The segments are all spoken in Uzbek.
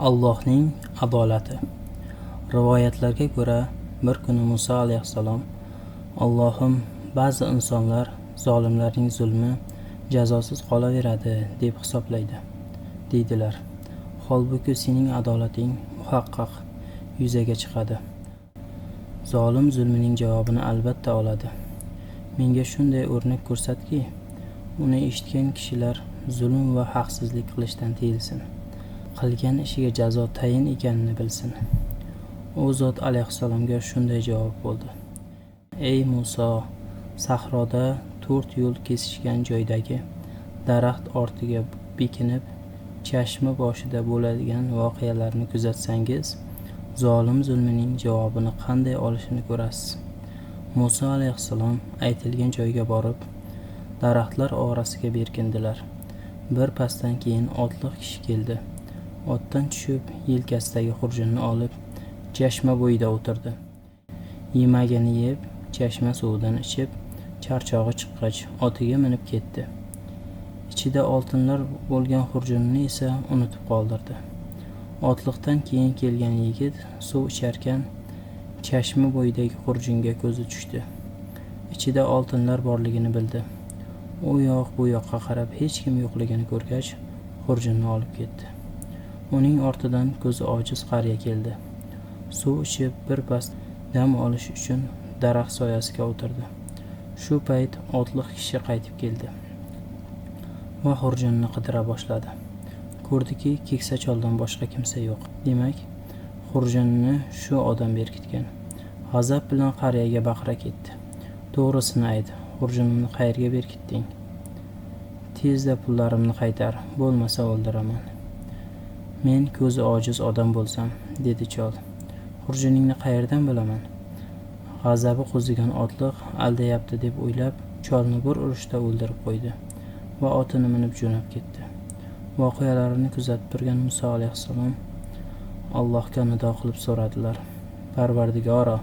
Allohning adolati. Rivoyatlarga ko'ra, bir kuni Muso alayhissalom: "Allohim, ba'zi insonlar zolimlarning zulmi jazosiz qolaveradi deb hisoblaydi", deydilar. Holbuki sening adolating muhaqqaq yuzaga chiqadi. Zolim zulmining javobini albatta oladi. Menga shunday o'rnak ko'rsatki, uni eshitgan kishilar zulm va haqsizlik qilishdan tiyilsin, qilgan ishiga jazo tayin ekanini bilsin. U zot alayhissalomga shunday javob bo'ldi: "Ey Muso, sahroda 4 yo'l kesishgan joydagi daraxt ortiga bekinib, chashma boshida bo'ladigan voqealarni kuzatsangiz, zolim zulmining javobini qanday olishini ko'rasiz." Muso alayhissalom aytilgan joyga borib, daraxtlar orasiga berkindilar. Bir pasdan keyin otliq kishi keldi. Otdan tushib, yelkasidagi xurjunni olib, chashma bo'yida o'tirdi. Yemagini yeb, chashma suvidan ichib, charchog'i chiqqach, otiga minib ketdi. Ichida oltinlar bo'lgan xurjunni esa unutib qoldirdi. Otliqdan keyin kelgan yigit suv icharkan, chashma bo'yidagi xurjunga ko'zi tushdi. Ichida oltinlar borligini bildi. U yoq bu yoqqa qarab hech kim yo'qligini ko'rgach, xurjunni olib ketdi. Uning ortidan ko'zi ojiz qariya keldi. Suv ichib birpas dam olish uchun daraxt soyasiga o'tirdi. Shu payt otliq kishi qaytib keldi va xurjunni qidira boshladi. Ko'rdiki, keksa choldan boshqa kimsa yo'q. Demak, xurjunni shu odam berkitgan. G'azab bilan qariyaga baqira ketdi: "To'g'risini ayt, xurjunimni qayerga berkitding? Tezda pullarimni qaytar, bo'lmasa o'ldiraman." "Men ko'zi ojiz odam bo'lsam", dedi chol, "xurjuningni qayerdan bilaman?" G'azabi qo'zigan otliq aldayapti deb o'ylab, cholni bir urishda o'ldirib qo'ydi va otini minib jo'nab ketdi. Voqealarni kuzatib turgan Muso alayhissalom Allohga nido qilib so'radilar: "Parvardigoro,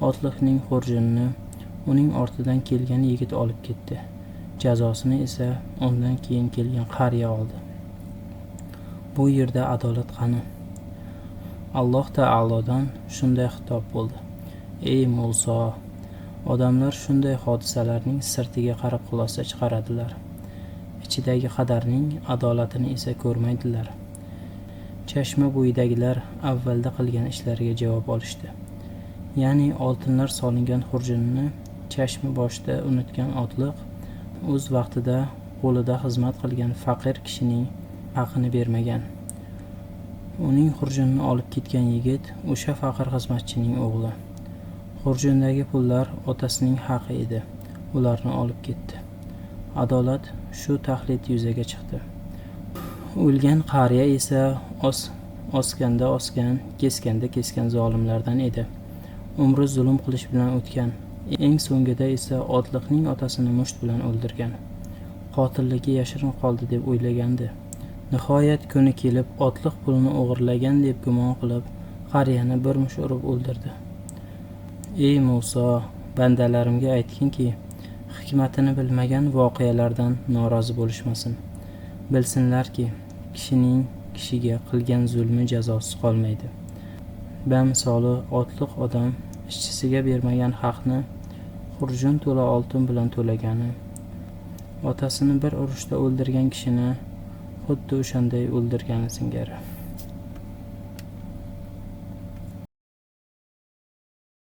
otliqning xurjunini uning ortidan kelgan yigit olib ketdi. Jazosini esa undan keyin kelgan qariya oldi. Bu yerda adolat qani?" Alloh taolodan shunday xitob bo'ldi: "Ey Muso, odamlar shunday hodisalarning sirtiga qarab xulosa chiqaradilar. Ichidagi qadarning adolatini esa ko'rmaydilar." Chashma bo'yidagilar avvalda qilgan ishlariga javob olishdi. Ya'ni oltinlar solingan xurjunni chashma boshida unutgan otliq o'z vaqtida qo'lida xizmat qilgan faqir kishining haqini bermagan. Uning xurjunni olib ketgan yigit o'sha faqir xizmatchining o'g'li. Xurjundagi pullar otasining haqi edi. Ularni olib ketdi. Adolat shu taxlit yuzaga chiqdi. O'lgan qariya esa oskanda osgan, keskanda kesgan zolimlardan edi. Umri zulm qilish bilan o'tgan. Eng so'ngida esa otliqning otasini musht bilan o'ldirgan. Qotilligi yashirin qoldi deb o'ylagandi. Nihoyat kuni kelib, otliq pulini o'g'irlagan deb gumon qilib, qariyani bir mush urib o'ldirdi. "Ey Muso, bandalarimga aytginki, hikmatini bilmagan voqealardan norozi bo'lishmasin. Bilsinlarki, kishining kishiga qilgan zulmi jazosiz qolmaydi. Bamisoli otliq odam ishchisiga bermagan haqni xurjun to'la oltin bilan to'lagani, otasini bir urushda o'ldirgan kishini xuddi o'shanday o'ldirgani singari."